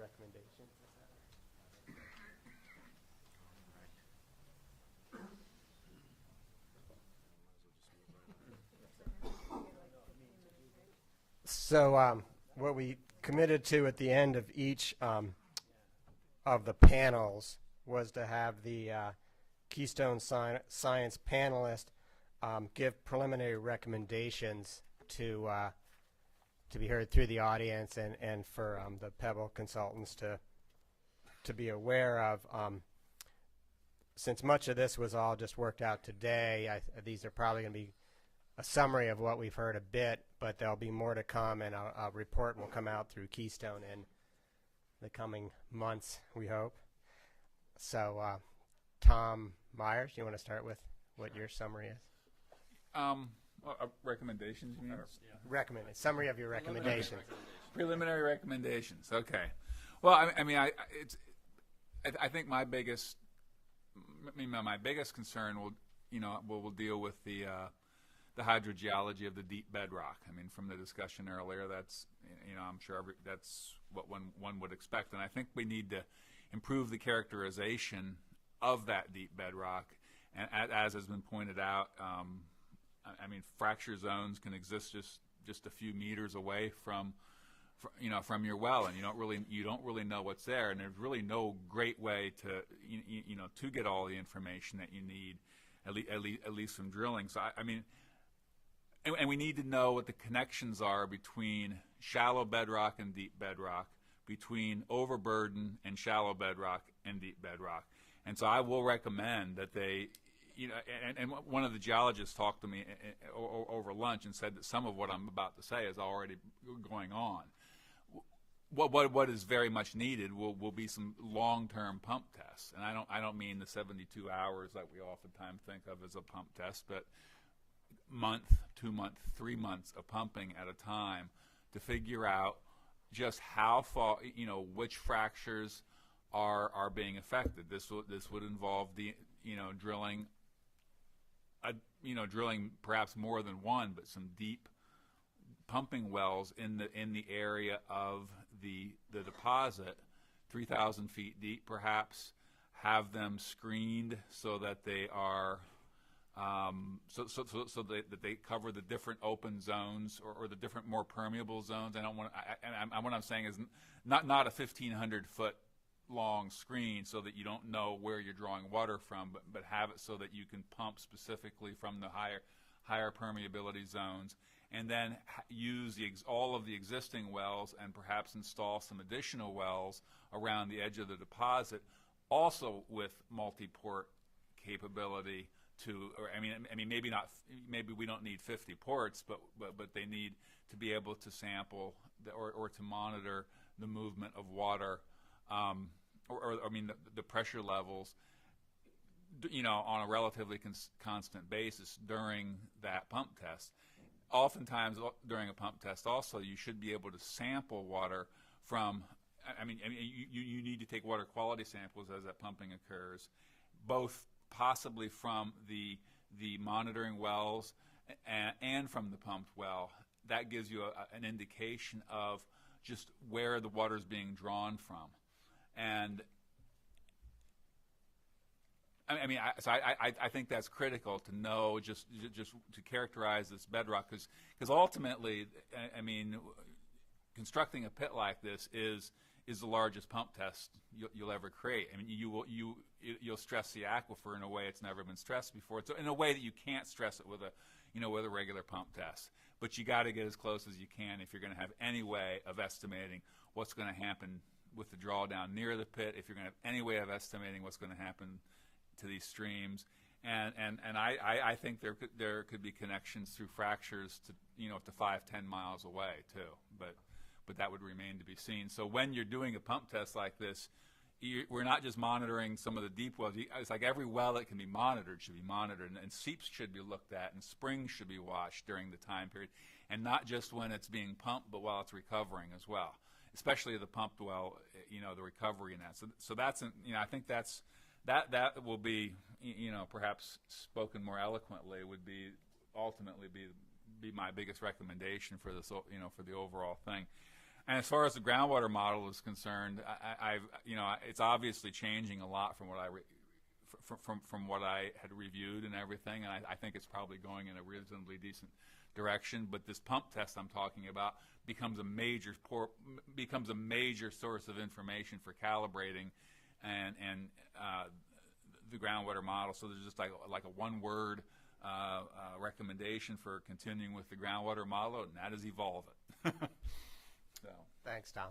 recommendations. So what we committed to at the end of each of the panels was to have the Keystone Science panelist give preliminary recommendations to be heard through the audience and for the Pebble consultants to be aware of. Since much of this was all just worked out today, these are probably going to be a summary of what we've heard a bit, but there'll be more to come, and a report will come out through Keystone in the coming months, we hope. So, Tom Myers, you want to start with what your summary is? Recommendations, you mean? Summary of your recommendations. Preliminary recommendations. Okay. Well, I think my biggest concern will deal with the hydrogeology of the deep bedrock. I mean, from the discussion earlier, that's I'm sure that's what one would expect, and I think we need to improve the characterization of that deep bedrock. And as has been pointed out, fracture zones can exist just a few meters away from your well, and you don't really know what's there, and there's really no great way to get all the information that you need, at least from drilling. So and we need to know what the connections are between shallow bedrock and deep bedrock, between overburden and shallow bedrock and deep bedrock. And so I will recommend that they, and one of the geologists talked to me over lunch and said that some of what I'm about to say is already going on. What is very much needed will be some long-term pump tests, and I don't mean the 72 hours that we oftentimes think of as a pump test, but month, 2 months, 3 months of pumping at a time to figure out just how far, which fractures are being affected. This would involve drilling perhaps more than one, but some deep pumping wells in the area of the deposit, 3,000 feet deep perhaps, have them screened so that they are so that they cover the different open zones or the different more permeable zones. What I'm saying is not a 1,500 foot long screen so that you don't know where you're drawing water from, but have it so that you can pump specifically from the higher permeability zones, and then use all of the existing wells and perhaps install some additional wells around the edge of the deposit, also with multi-port capability. Maybe we don't need 50 ports, but they need to be able to sample or to monitor the movement of water, the pressure levels, on a relatively constant basis during that pump test. Oftentimes during a pump test, also you should be able to sample water from. You need to take water quality samples as that pumping occurs, both possibly from the monitoring wells and from the pumped well. That gives you an indication of just where the water is being drawn from. And I think that's critical to know, just to characterize this bedrock, because ultimately, constructing a pit like this is the largest pump test you'll ever create. You'll stress the aquifer in a way it's never been stressed before. So in a way that you can't stress it with a regular pump test. But you got to get as close as you can if you're going to have any way of estimating what's going to happen with the drawdown near the pit. If you're going to have any way of estimating what's going to happen to these streams, and I think there could be connections through fractures to up to 5-10 miles away too. But that would remain to be seen. So when you're doing a pump test like this, we're not just monitoring some of the deep wells. It's like every well that can be monitored should be monitored, and seeps should be looked at, and springs should be watched during the time period, and not just when it's being pumped, but while it's recovering as well. Especially the pumped well, the recovery in that. So that's, I think that will be, perhaps spoken more eloquently, would be ultimately be my biggest recommendation for this, for the overall thing. And as far as the groundwater model is concerned, it's obviously changing a lot from what from what I had reviewed and everything, and I think it's probably going in a reasonably decent direction. But this pump test I'm talking about becomes a major source of information for calibrating and the groundwater model. So there's just like a one-word recommendation for continuing with the groundwater model, and that is evolve it. So. Thanks, Tom.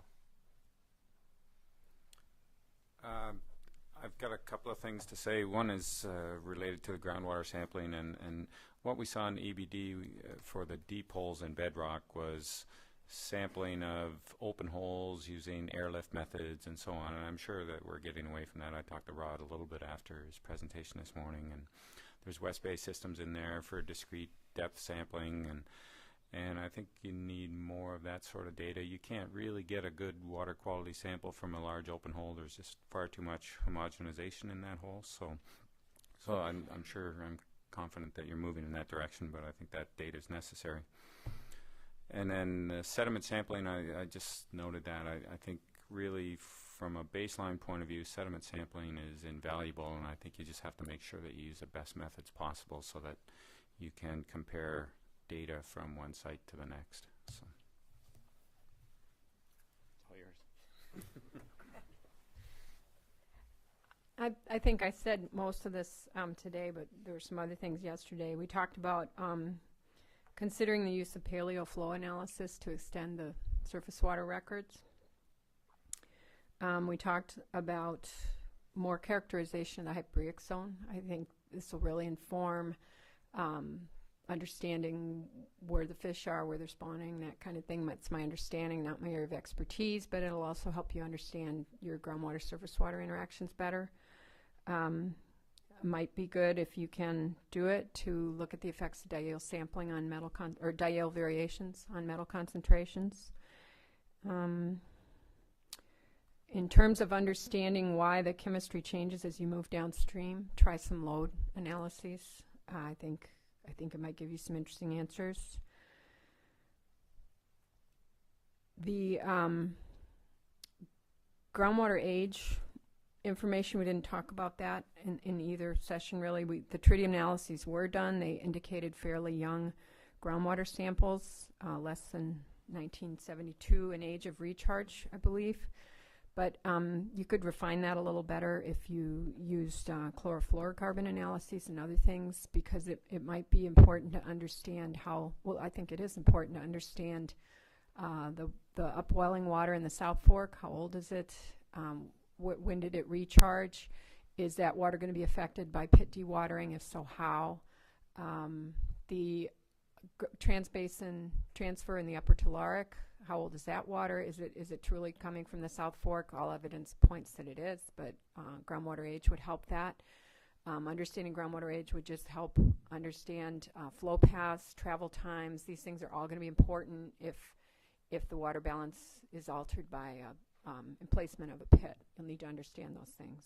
I've got a couple of things to say. One is related to the groundwater sampling, and what we saw in EBD for the deep holes in bedrock was sampling of open holes using airlift methods and so on, and I'm sure that we're getting away from that. I talked to Rod a little bit after his presentation this morning, and there's West Bay systems in there for discrete depth sampling, and I think you need more of that sort of data. You can't really get a good water quality sample from a large open hole. There's just far too much homogenization in that hole. So I'm confident that you're moving in that direction, but I think that data is necessary. And then sediment sampling, I just noted that. I think really from a baseline point of view, sediment sampling is invaluable, and I think you just have to make sure that you use the best methods possible so that you can compare data from one site to the next. So, it's all yours. I think I said most of this today, but there were some other things yesterday. We talked about considering the use of paleo flow analysis to extend the surface water records. We talked about more characterization of the hyporheic zone. I think this will really inform understanding where the fish are, where they're spawning, that kind of thing. That's my understanding, not my area of expertise, but it'll also help you understand your groundwater surface water interactions better. Might be good if you can do it to look at the effects of diel sampling on metal or diel variations on metal concentrations. In terms of understanding why the chemistry changes as you move downstream, try some load analyses. I think it might give you some interesting answers. The groundwater age information, we didn't talk about that in either session really. The tritium analyses were done. They indicated fairly young groundwater samples, less than 1972 in age of recharge, I believe. But you could refine that a little better if you used chlorofluorocarbon analyses and other things, because it might be important to understand how, well, I think it is important to understand the upwelling water in the South Fork. How old is it? When did it recharge? Is that water going to be affected by pit dewatering? If so, how? The transbasin transfer in the Upper Tularik, how old is that water? Is it truly coming from the South Fork? All evidence points that it is, but groundwater age would help that. Understanding groundwater age would just help understand flow paths, travel times. These things are all going to be important if the water balance is altered by emplacement of a pit. You'll need to understand those things.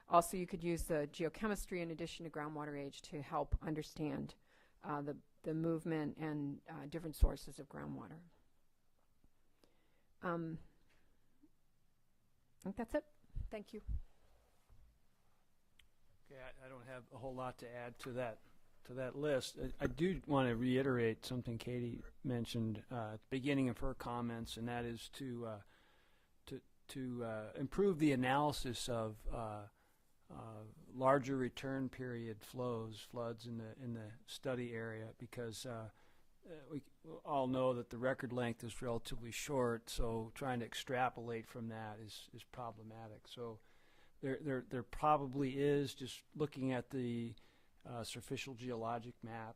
Also, you could use the geochemistry in addition to groundwater age to help understand the movement and different sources of groundwater. I think that's it. Thank you. Okay, I don't have a whole lot to add to that list. I do want to reiterate something Katie mentioned at the beginning of her comments, and that is to improve the analysis of larger return period floods in the study area, because we all know that the record length is relatively short, so trying to extrapolate from that is problematic. So there probably is, just looking at the superficial geologic map,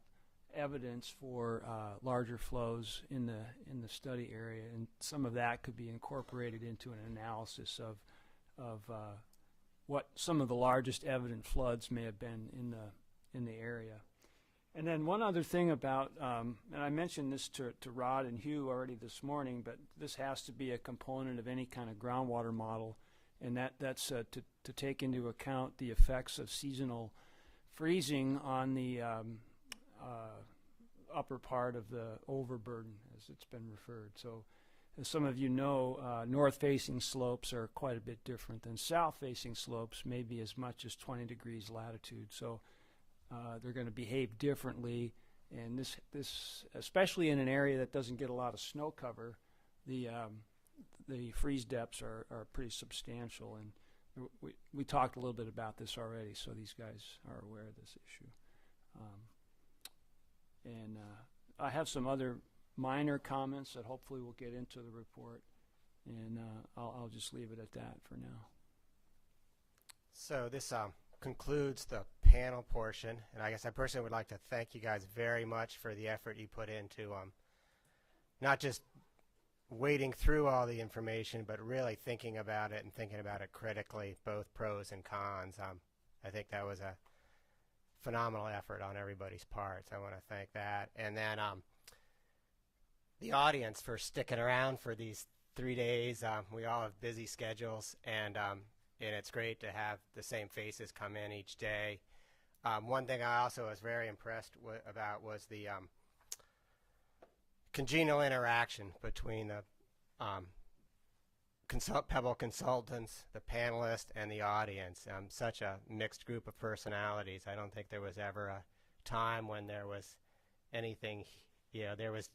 evidence for larger flows in the study area, and some of that could be incorporated into an analysis of what some of the largest evident floods may have been in the area. And then one other thing about, and I mentioned this to Rod and Hugh already this morning, but this has to be a component of any kind of groundwater model, and that's to take into account the effects of seasonal freezing on the upper part of the overburden, as it's been referred. So as some of you know, north-facing slopes are quite a bit different than south-facing slopes, maybe as much as 20 degrees latitude. So they're going to behave differently, and this especially in an area that doesn't get a lot of snow cover, the freeze depths are pretty substantial, and we talked a little bit about this already, so these guys are aware of this issue. And I have some other minor comments that hopefully we'll get into the report, and I'll just leave it at that for now. So this concludes the panel portion, and I guess I personally would like to thank you guys very much for the effort you put into not just wading through all the information, but really thinking about it and thinking about it critically, both pros and cons. I think that was a phenomenal effort on everybody's part. So I want to thank that. And then the audience for sticking around for these 3 days. We all have busy schedules, and it's great to have the same faces come in each day. One thing I also was very impressed about was the congenial interaction between the Pebble consultants, the panelists, and the audience. Such a mixed group of personalities. I don't think there was ever a time when there was anything, there was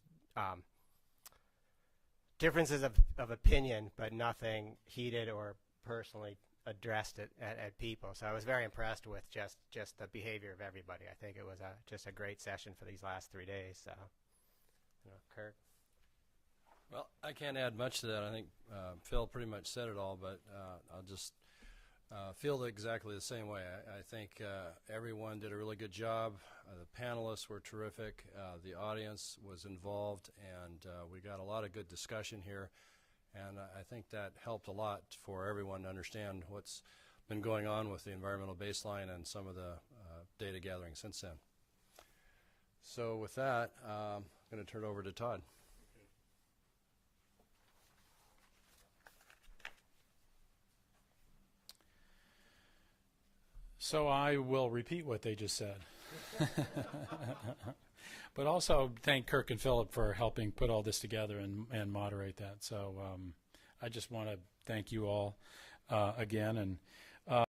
differences of opinion, but nothing heated or personally addressed it at people. So I was very impressed with just the behavior of everybody. I think it was just a great session for these last 3 days. So, Kirk. Well, I can't add much to that. I think Phil pretty much said it all, but I'll just feel exactly the same way. I think everyone did a really good job. The panelists were terrific. The audience was involved, and we got a lot of good discussion here. And I think that helped a lot for everyone to understand what's been going on with the environmental baseline and some of the data gathering since then. So with that, I'm going to turn it over to Todd. So I will repeat what they just said. But also thank Kirk and Philip for helping put all this together and moderate that. So I just want to thank you all again. And